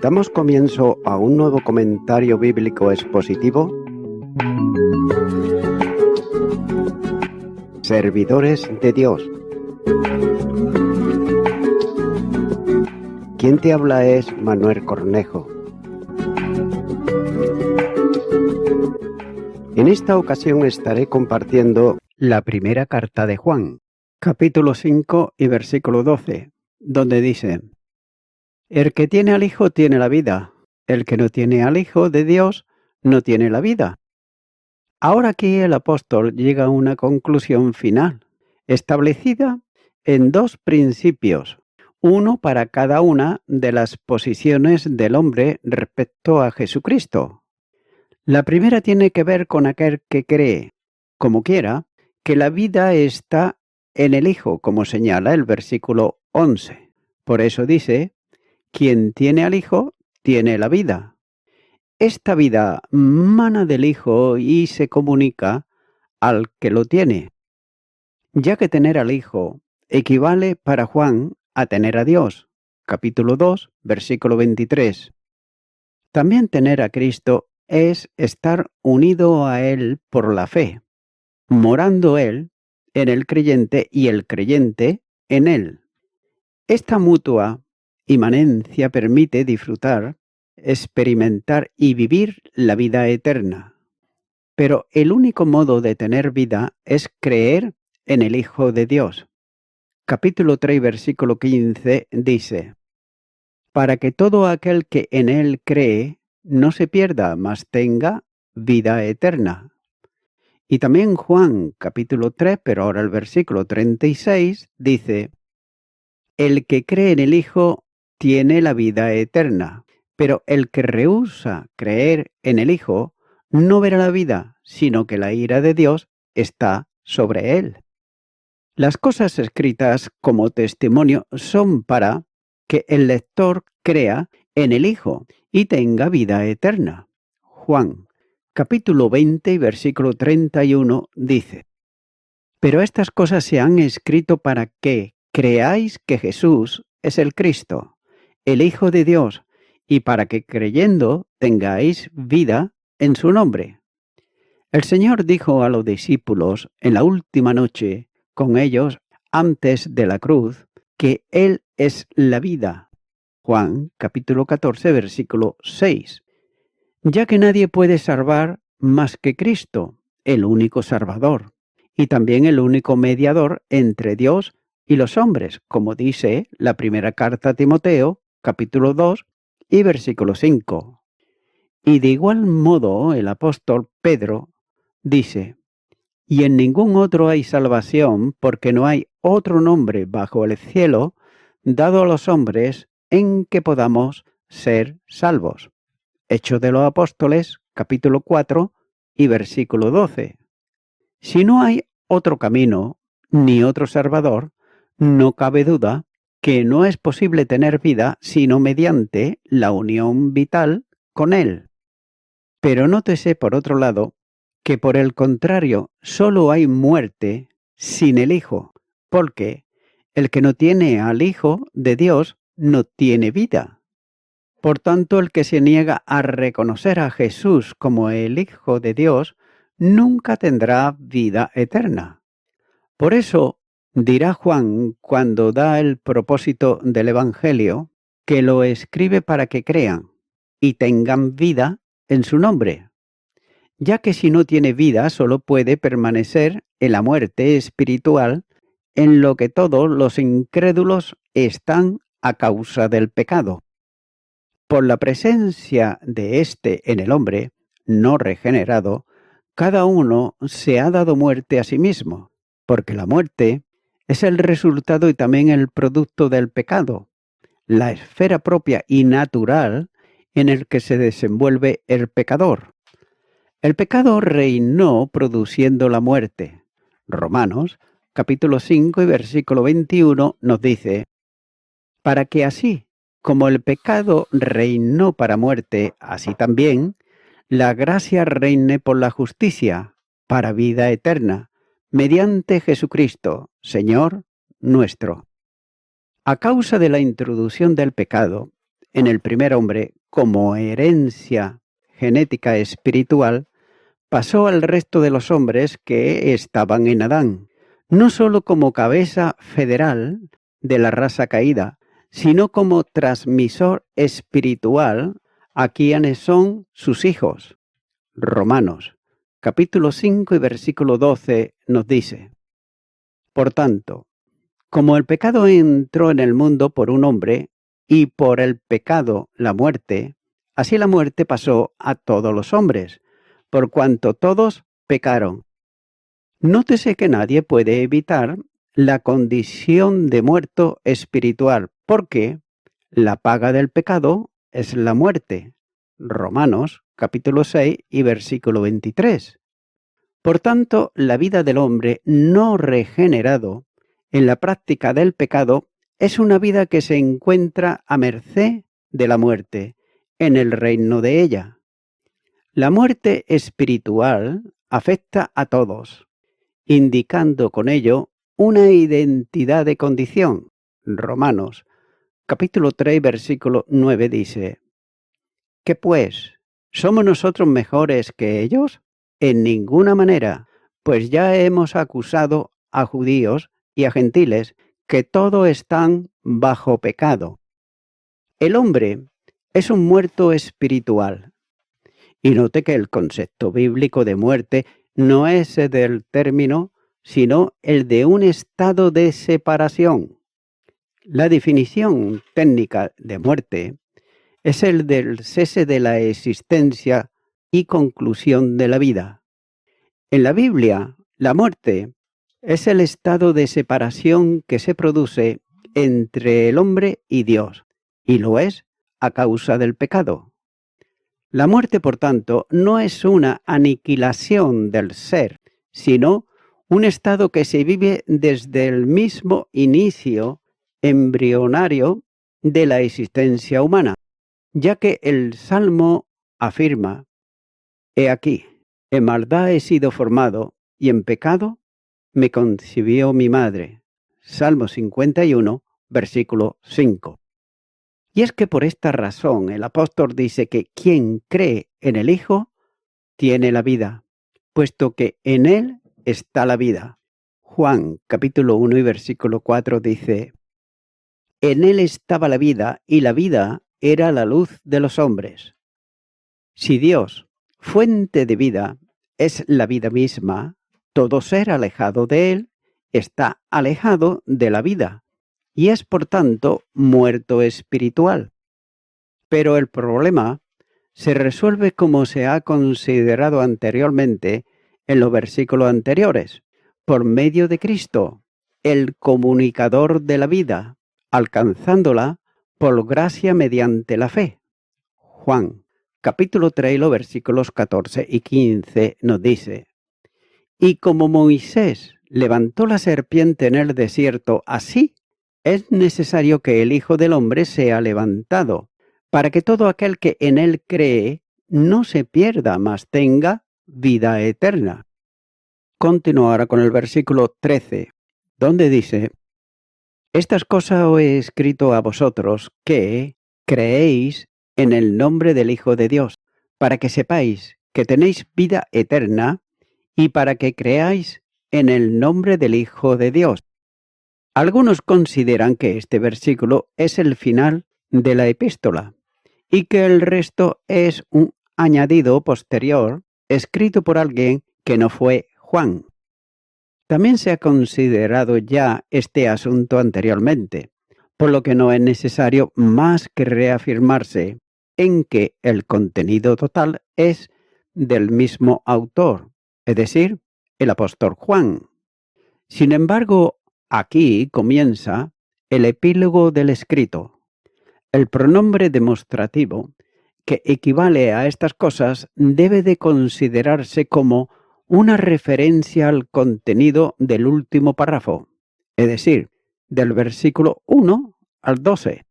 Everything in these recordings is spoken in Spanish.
Damos comienzo a un nuevo comentario bíblico expositivo. Servidores de Dios. Quien te habla es Manuel Cornejo. En esta ocasión estaré compartiendo la primera carta de Juan, capítulo 5 y versículo 12, donde dice: El que tiene al Hijo tiene la vida, el que no tiene al Hijo de Dios no tiene la vida. Ahora aquí el apóstol llega a una conclusión final, establecida en dos principios, uno para cada una de las posiciones del hombre respecto a Jesucristo. La primera tiene que ver con aquel que cree, como quiera, que la vida está en el Hijo, como señala el versículo 11. Por eso dice: quien tiene al Hijo tiene la vida. Esta vida mana del Hijo y se comunica al que lo tiene, ya que tener al Hijo equivale para Juan a tener a Dios, capítulo 2, versículo 23. También tener a Cristo es estar unido a Él por la fe, morando Él en el creyente y el creyente en Él. Esta mutua inmanencia permite disfrutar, experimentar y vivir la vida eterna. Pero el único modo de tener vida es creer en el Hijo de Dios. Capítulo 3, versículo 15 dice: para que todo aquel que en Él cree no se pierda, mas tenga vida eterna. Y también Juan, capítulo 3, pero ahora el versículo 36, dice: el que cree en el Hijo tiene la vida eterna, pero el que rehúsa creer en el Hijo no verá la vida, sino que la ira de Dios está sobre él. Las cosas escritas como testimonio son para que el lector crea en el Hijo y tenga vida eterna. Juan, capítulo 20 y versículo 31 dice: pero estas cosas se han escrito para que creáis que Jesús es el Cristo, el Hijo de Dios, y para que creyendo tengáis vida en su nombre. El Señor dijo a los discípulos en la última noche con ellos antes de la cruz que Él es la vida. Juan capítulo 14 versículo 6. Ya que nadie puede salvar más que Cristo, el único Salvador, y también el único mediador entre Dios y los hombres, como dice la primera carta a Timoteo, capítulo 2 y versículo 5. Y de igual modo el apóstol Pedro dice: y en ningún otro hay salvación, porque no hay otro nombre bajo el cielo dado a los hombres en que podamos ser salvos. Hechos de los Apóstoles, capítulo 4 y versículo 12. Si no hay otro camino, ni otro Salvador, no cabe duda que no es posible tener vida sino mediante la unión vital con Él. Pero nótese, por otro lado, que por el contrario solo hay muerte sin el Hijo, porque el que no tiene al Hijo de Dios no tiene vida. Por tanto, el que se niega a reconocer a Jesús como el Hijo de Dios nunca tendrá vida eterna. Por eso dirá Juan, cuando da el propósito del Evangelio, que lo escribe para que crean y tengan vida en su nombre, ya que si no tiene vida solo puede permanecer en la muerte espiritual, en lo que todos los incrédulos están a causa del pecado. Por la presencia de éste en el hombre no regenerado, cada uno se ha dado muerte a sí mismo, porque la muerte es el resultado y también el producto del pecado, la esfera propia y natural en el que se desenvuelve el pecador. El pecado reinó produciendo la muerte. Romanos, capítulo 5 y versículo 21 nos dice: para que así como el pecado reinó para muerte, así también la gracia reine por la justicia, para vida eterna, mediante Jesucristo, Señor nuestro. A causa de la introducción del pecado, en el primer hombre como herencia genética espiritual pasó al resto de los hombres que estaban en Adán, no sólo como cabeza federal de la raza caída, sino como transmisor espiritual a quienes son sus hijos. Romanos, capítulo 5 y versículo 12 nos dice: Por tanto, como el pecado entró en el mundo por un hombre, y por el pecado la muerte, así la muerte pasó a todos los hombres, por cuanto todos pecaron. Nótese que nadie puede evitar la condición de muerto espiritual, porque la paga del pecado es la muerte. Romanos, capítulo 6 y versículo 23. Por tanto, la vida del hombre no regenerado en la práctica del pecado es una vida que se encuentra a merced de la muerte, en el reino de ella. La muerte espiritual afecta a todos, indicando con ello una identidad de condición. Romanos, capítulo 3, versículo 9 dice: ¿Qué pues? ¿Somos nosotros mejores que ellos? En ninguna manera, pues ya hemos acusado a judíos y a gentiles que todos están bajo pecado. El hombre es un muerto espiritual. Y note que el concepto bíblico de muerte no es el del término, sino el de un estado de separación. La definición técnica de muerte es el del cese de la existencia y conclusión de la vida. En la Biblia, la muerte es el estado de separación que se produce entre el hombre y Dios, y lo es a causa del pecado. La muerte, por tanto, no es una aniquilación del ser, sino un estado que se vive desde el mismo inicio embrionario de la existencia humana, ya que el Salmo afirma: He aquí, en maldad he sido formado, y en pecado me concibió mi madre. Salmo 51, versículo 5. Y es que por esta razón el apóstol dice que quien cree en el Hijo tiene la vida, puesto que en él está la vida. Juan capítulo 1 y versículo 4 dice: En él estaba la vida, y la vida era la luz de los hombres. Si Dios, fuente de vida, es la vida misma, todo ser alejado de él está alejado de la vida, y es por tanto muerto espiritual. Pero el problema se resuelve como se ha considerado anteriormente en los versículos anteriores, por medio de Cristo, el comunicador de la vida, alcanzándola por gracia mediante la fe. Juan, capítulo 3, los versículos 14 y 15 nos dice: Y como Moisés levantó la serpiente en el desierto, así es necesario que el Hijo del Hombre sea levantado, para que todo aquel que en él cree no se pierda, mas tenga vida eterna. Continúo ahora con el versículo 13, donde dice: Estas cosas os he escrito a vosotros que creéis en el nombre del Hijo de Dios, para que sepáis que tenéis vida eterna y para que creáis en el nombre del Hijo de Dios. Algunos consideran que este versículo es el final de la epístola y que el resto es un añadido posterior escrito por alguien que no fue Juan. También se ha considerado ya este asunto anteriormente, por lo que no es necesario más que reafirmarse en que el contenido total es del mismo autor, es decir, el apóstol Juan. Sin embargo, aquí comienza el epílogo del escrito. El pronombre demostrativo, que equivale a estas cosas, debe de considerarse como una referencia al contenido del último párrafo, es decir, del versículo 1 al 12.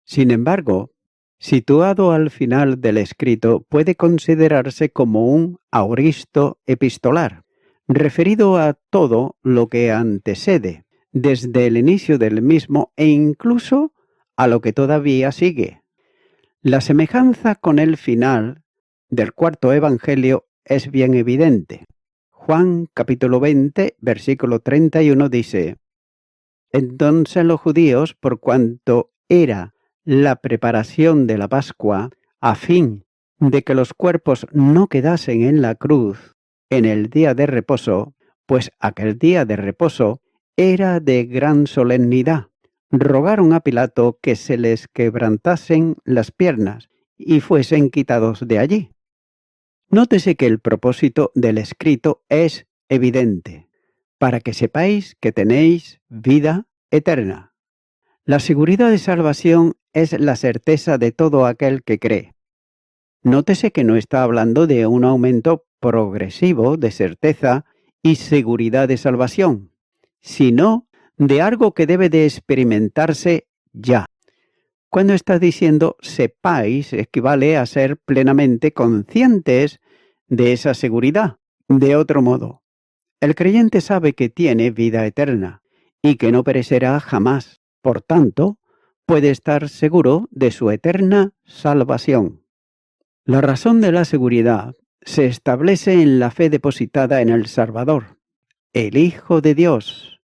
Sin embargo, situado al final del escrito, puede considerarse como un aoristo epistolar, referido a todo lo que antecede, desde el inicio del mismo e incluso a lo que todavía sigue. La semejanza con el final del cuarto evangelio es bien evidente. Juan capítulo 20, versículo 31 dice: Entonces los judíos, por cuanto era la preparación de la Pascua, a fin de que los cuerpos no quedasen en la cruz en el día de reposo, pues aquel día de reposo era de gran solemnidad, rogaron a Pilato que se les quebrantasen las piernas y fuesen quitados de allí. Nótese que el propósito del escrito es evidente, para que sepáis que tenéis vida eterna. La seguridad de salvación es la certeza de todo aquel que cree. Nótese que no está hablando de un aumento progresivo de certeza y seguridad de salvación, sino de algo que debe de experimentarse ya. Cuando está diciendo sepáis, equivale a ser plenamente conscientes de esa seguridad. De otro modo, el creyente sabe que tiene vida eterna y que no perecerá jamás. Por tanto, puede estar seguro de su eterna salvación. La razón de la seguridad se establece en la fe depositada en el Salvador, el Hijo de Dios,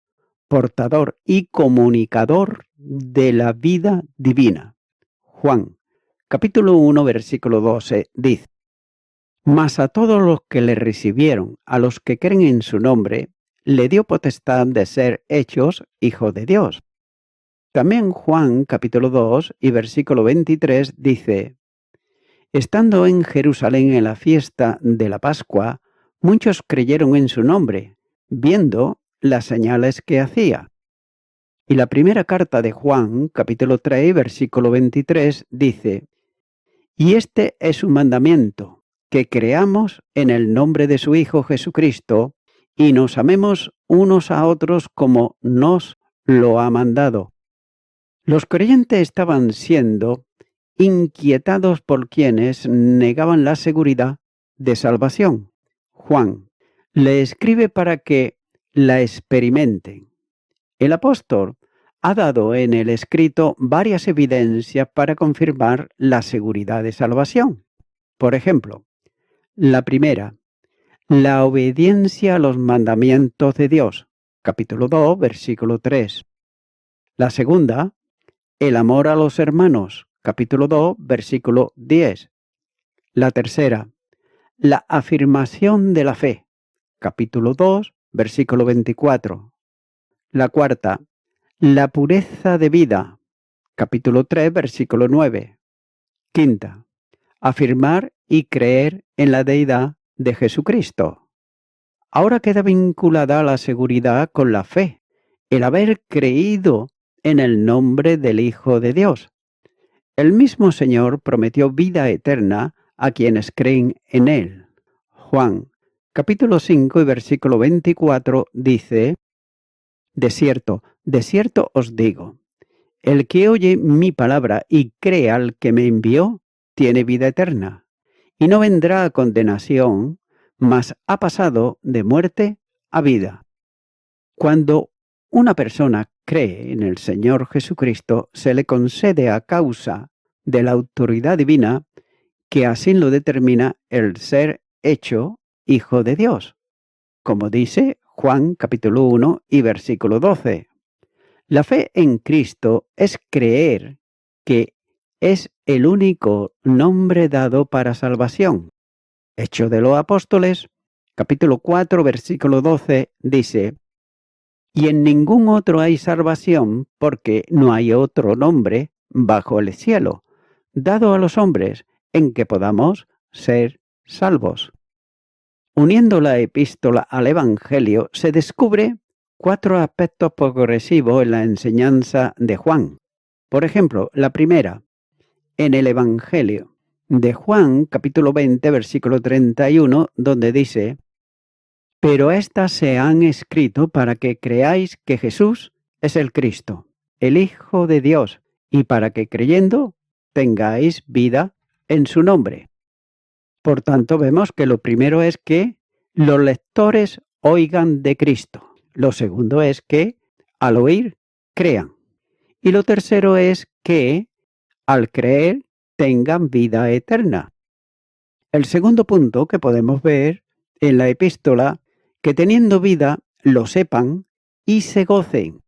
portador y comunicador de la vida divina. Juan, capítulo 1, versículo 12, dice: Mas a todos los que le recibieron, a los que creen en su nombre, le dio potestad de ser hechos hijos de Dios. También Juan, capítulo 2 y versículo 23 dice: Estando en Jerusalén en la fiesta de la Pascua, muchos creyeron en su nombre, viendo las señales que hacía. Y la primera carta de Juan, capítulo 3, versículo 23, dice: Y este es su mandamiento, que creamos en el nombre de su Hijo Jesucristo, y nos amemos unos a otros como nos lo ha mandado. Los creyentes estaban siendo inquietados por quienes negaban la seguridad de salvación. Juan le escribe para que la experimenten. El apóstol ha dado en el escrito varias evidencias para confirmar la seguridad de salvación. Por ejemplo, la primera, la obediencia a los mandamientos de Dios, capítulo 2, versículo 3. La segunda, el amor a los hermanos, capítulo 2, versículo 10. La tercera, la afirmación de la fe, capítulo 2, versículo 24. La cuarta, la pureza de vida, capítulo 3, versículo 9. Quinta, afirmar y creer en la deidad de Jesucristo. Ahora queda vinculada la seguridad con la fe, el haber creído en el nombre del Hijo de Dios. El mismo Señor prometió vida eterna a quienes creen en Él. Juan, capítulo 5 y versículo 24 dice: De cierto os digo, el que oye mi palabra y cree al que me envió, tiene vida eterna, y no vendrá a condenación, mas ha pasado de muerte a vida. Cuando una persona cree en el Señor Jesucristo, se le concede a causa de la autoridad divina, que así lo determina el ser hecho hijo de Dios, como dice Juan capítulo 1 y versículo 12. La fe en Cristo es creer que es el único nombre dado para salvación. Hechos de los Apóstoles, capítulo 4, versículo 12, dice: Y en ningún otro hay salvación, porque no hay otro nombre bajo el cielo, dado a los hombres, en que podamos ser salvos. Uniendo la epístola al Evangelio, se descubre 4 aspectos progresivos en la enseñanza de Juan. Por ejemplo, la primera, en el Evangelio de Juan, capítulo 20, versículo 31, donde dice: Pero estas se han escrito para que creáis que Jesús es el Cristo, el Hijo de Dios, y para que creyendo tengáis vida en su nombre. Por tanto, vemos que lo primero es que los lectores oigan de Cristo. Lo segundo es que al oír crean. Y lo tercero es que al creer tengan vida eterna. El segundo punto que podemos ver en la epístola, que teniendo vida lo sepan y se gocen,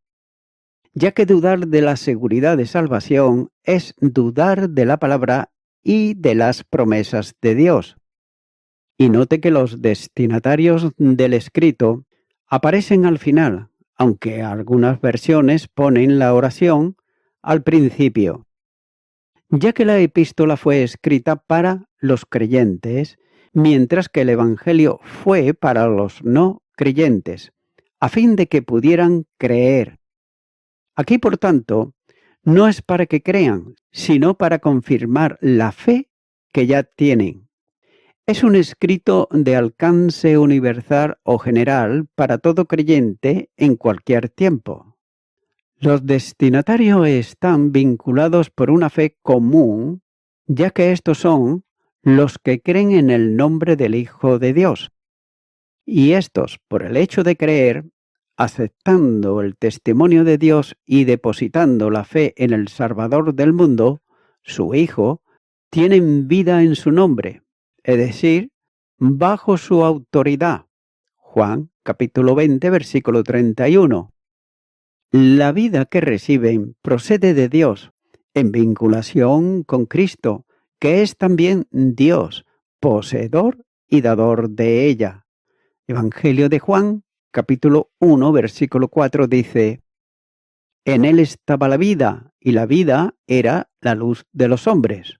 ya que dudar de la seguridad de salvación es dudar de la palabra y de las promesas de Dios. Y note que los destinatarios del escrito aparecen al final, aunque algunas versiones ponen la oración al principio. Ya que la epístola fue escrita para los creyentes, mientras que el Evangelio fue para los no creyentes, a fin de que pudieran creer. Aquí, por tanto, no es para que crean, sino para confirmar la fe que ya tienen. Es un escrito de alcance universal o general para todo creyente en cualquier tiempo. Los destinatarios están vinculados por una fe común, ya que estos son los que creen en el nombre del Hijo de Dios. Y estos, por el hecho de creer, aceptando el testimonio de Dios y depositando la fe en el Salvador del mundo, su Hijo, tienen vida en su nombre, es decir, bajo su autoridad. Juan capítulo 20, versículo 31. La vida que reciben procede de Dios, en vinculación con Cristo, que es también Dios, poseedor y dador de ella. Evangelio de Juan, capítulo 1, versículo 4 dice: En él estaba la vida, y la vida era la luz de los hombres.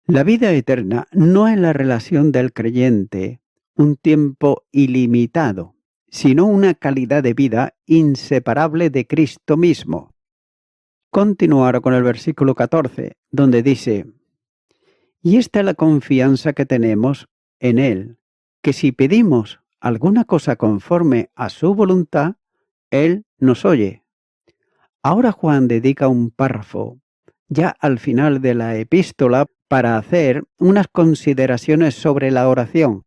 La vida eterna no es la relación del creyente, un tiempo ilimitado, sino una calidad de vida inseparable de Cristo mismo. Continuar con el versículo 14, donde dice: Y esta es la confianza que tenemos en Él, que si pedimos alguna cosa conforme a su voluntad, Él nos oye. Ahora Juan dedica un párrafo, ya al final de la epístola, para hacer unas consideraciones sobre la oración.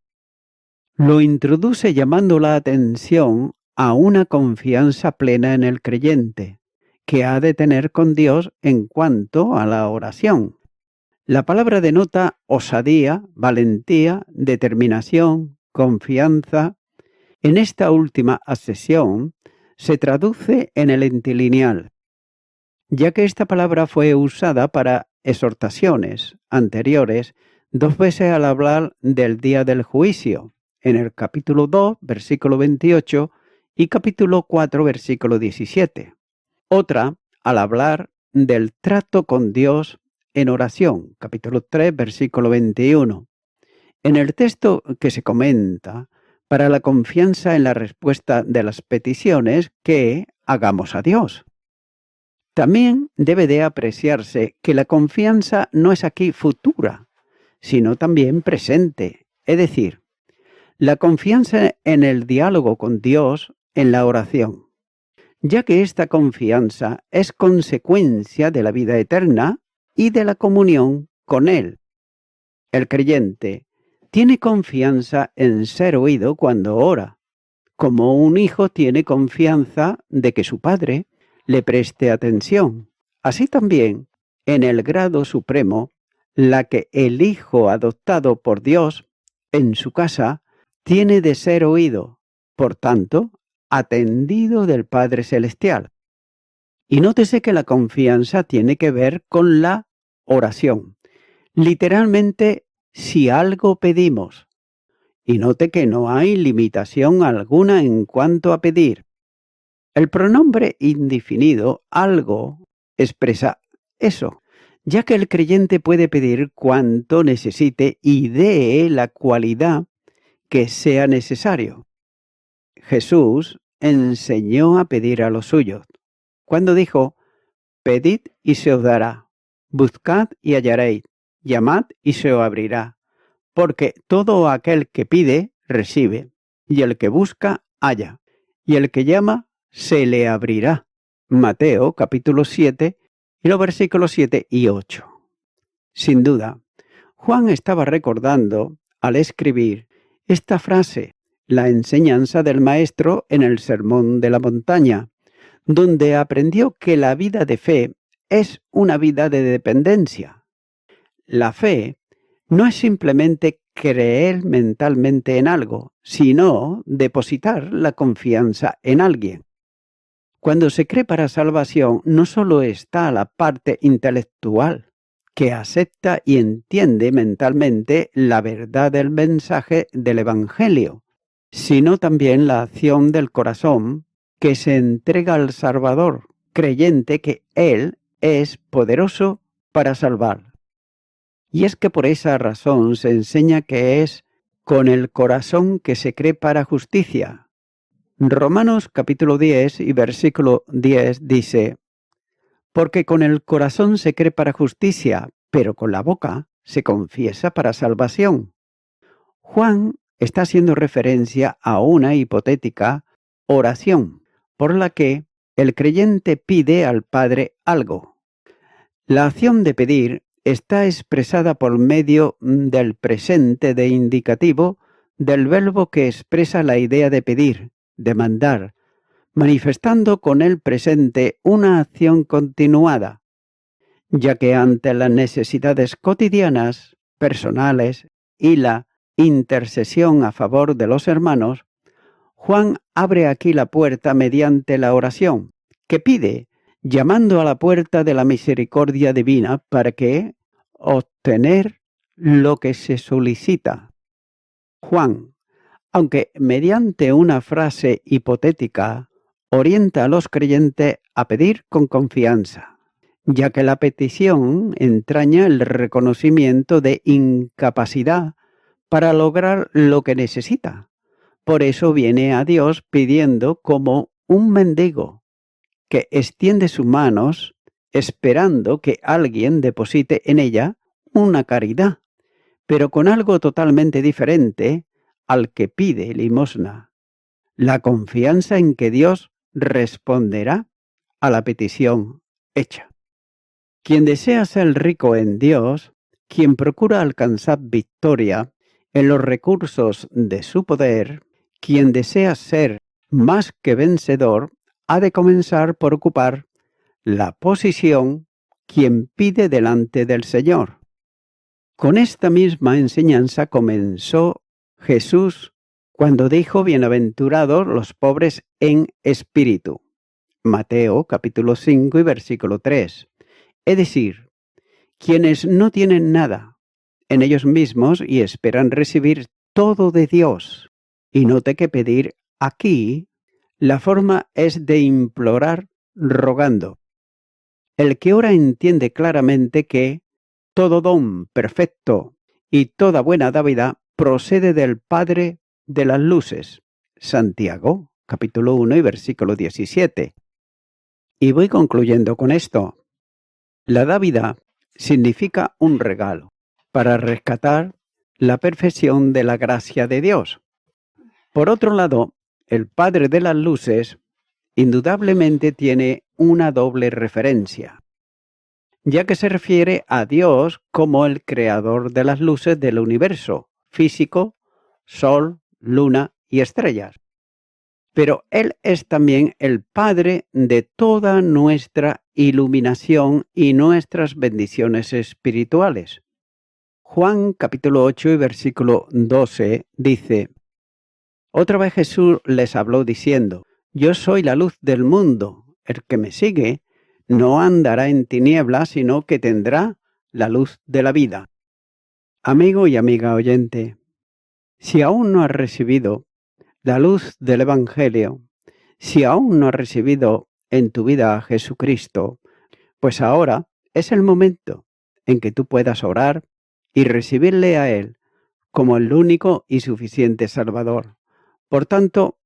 Lo introduce llamando la atención a una confianza plena en el creyente, que ha de tener con Dios en cuanto a la oración. La palabra denota osadía, valentía, determinación, confianza. En esta última acepción se traduce en el antilineal, ya que esta palabra fue usada para exhortaciones anteriores 2 veces al hablar del día del juicio, en el capítulo 2, versículo 28 y capítulo 4, versículo 17. Otra al hablar del trato con Dios en oración, capítulo 3, versículo 21. En el texto que se comenta, para la confianza en la respuesta de las peticiones que hagamos a Dios. También debe de apreciarse que la confianza no es aquí futura, sino también presente, es decir, la confianza en el diálogo con Dios en la oración, ya que esta confianza es consecuencia de la vida eterna y de la comunión con Él. El creyente tiene confianza en ser oído cuando ora, como un hijo tiene confianza de que su padre le preste atención. Así también, en el grado supremo, la que el hijo adoptado por Dios en su casa tiene de ser oído, por tanto, atendido del Padre Celestial. Y nótese que la confianza tiene que ver con la oración. Literalmente, si algo pedimos. Y note que no hay limitación alguna en cuanto a pedir. El pronombre indefinido, algo, expresa eso, ya que el creyente puede pedir cuanto necesite y de la cualidad que sea necesario. Jesús enseñó a pedir a los suyos, cuando dijo: Pedid y se os dará, buscad y hallaréis, llamad y se os abrirá, porque todo aquel que pide, recibe, y el que busca, halla, y el que llama, se le abrirá. Mateo capítulo 7 y los versículos 7 y 8. Sin duda, Juan estaba recordando, al escribir esta frase, la enseñanza del Maestro en el Sermón de la Montaña, donde aprendió que la vida de fe es una vida de dependencia. La fe no es simplemente creer mentalmente en algo, sino depositar la confianza en alguien. Cuando se cree para salvación, no solo está la parte intelectual, que acepta y entiende mentalmente la verdad del mensaje del Evangelio, sino también la acción del corazón que se entrega al Salvador, creyente que Él es poderoso para salvar. Y es que por esa razón se enseña que es con el corazón que se cree para justicia. Romanos capítulo 10 y versículo 10 dice: porque con el corazón se cree para justicia, pero con la boca se confiesa para salvación. Juan está haciendo referencia a una hipotética oración, por la que el creyente pide al Padre algo. La acción de pedir está expresada por medio del presente de indicativo del verbo que expresa la idea de pedir, demandar, manifestando con el presente una acción continuada, ya que ante las necesidades cotidianas, personales y la intercesión a favor de los hermanos, Juan abre aquí la puerta mediante la oración, que pide, llamando a la puerta de la misericordia divina para que obtener lo que se solicita. Juan, aunque mediante una frase hipotética, orienta a los creyentes a pedir con confianza, ya que la petición entraña el reconocimiento de incapacidad para lograr lo que necesita. Por eso viene a Dios pidiendo como un mendigo, que extiende sus manos esperando que alguien deposite en ella una caridad, pero con algo totalmente diferente al que pide limosna: la confianza en que Dios responderá a la petición hecha. Quien desea ser rico en Dios, quien procura alcanzar victoria en los recursos de su poder, quien desea ser más que vencedor, ha de comenzar por ocupar la posición quien pide delante del Señor. Con esta misma enseñanza comenzó Jesús cuando dijo: bienaventurados los pobres en espíritu. Mateo capítulo 5 y versículo 3. Es decir, quienes no tienen nada en ellos mismos y esperan recibir todo de Dios. Y note que pedir aquí, la forma es de implorar rogando. El que ora entiende claramente que todo don perfecto y toda buena dádiva procede del Padre de las luces. Santiago, capítulo 1 y versículo 17. Y voy concluyendo con esto. La dávida significa un regalo para rescatar la perfección de la gracia de Dios. Por otro lado, el Padre de las luces indudablemente tiene una doble referencia, ya que se refiere a Dios como el creador de las luces del universo físico, sol, luna y estrellas. Pero Él es también el Padre de toda nuestra iluminación y nuestras bendiciones espirituales. Juan capítulo 8 y versículo 12 dice: otra vez Jesús les habló diciendo: yo soy la luz del mundo, el que me sigue no andará en tinieblas, sino que tendrá la luz de la vida. Amigo y amiga oyente, si aún no has recibido la luz del Evangelio, si aún no has recibido en tu vida a Jesucristo, pues ahora es el momento en que tú puedas orar y recibirle a Él como el único y suficiente Salvador. Por tanto,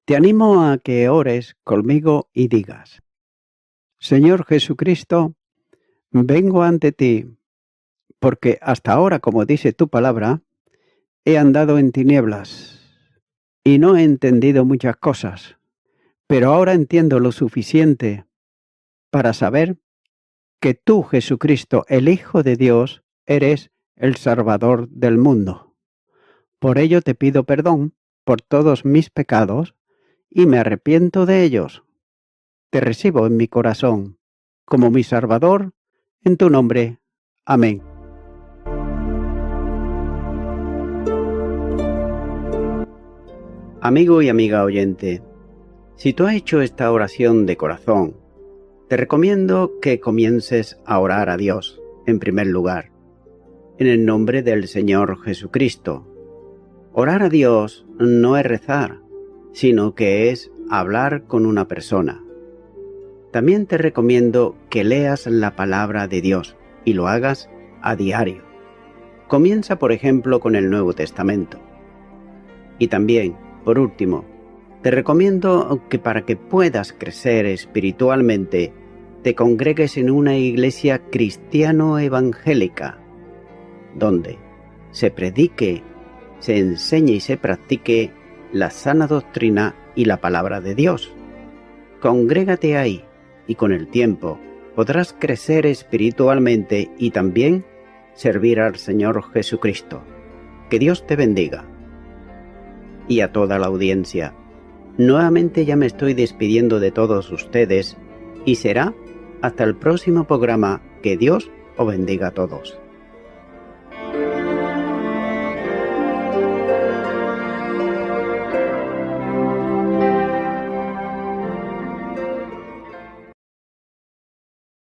te animo a que ores conmigo y digas: Señor Jesucristo, vengo ante ti, porque hasta ahora, como dice tu palabra, he andado en tinieblas y no he entendido muchas cosas, pero ahora entiendo lo suficiente para saber que tú, Jesucristo, el Hijo de Dios, eres el Salvador del mundo. Por ello te pido perdón por todos mis pecados y me arrepiento de ellos. Te recibo en mi corazón como mi Salvador, en tu nombre. Amén. Amigo y amiga oyente, si tú has hecho esta oración de corazón, te recomiendo que comiences a orar a Dios, en primer lugar, en el nombre del Señor Jesucristo. Orar a Dios no es rezar, sino que es hablar con una persona. También te recomiendo que leas la palabra de Dios y lo hagas a diario. Comienza, por ejemplo, con el Nuevo Testamento. Y también, por último, te recomiendo que para que puedas crecer espiritualmente, te congregues en una iglesia cristiano-evangélica, donde se predique, se enseñe y se practique la sana doctrina y la palabra de Dios. Congrégate ahí y con el tiempo podrás crecer espiritualmente y también servir al Señor Jesucristo. Que Dios te bendiga. Y a toda la audiencia, nuevamente ya me estoy despidiendo de todos ustedes y será hasta el próximo programa. Que Dios os bendiga a todos.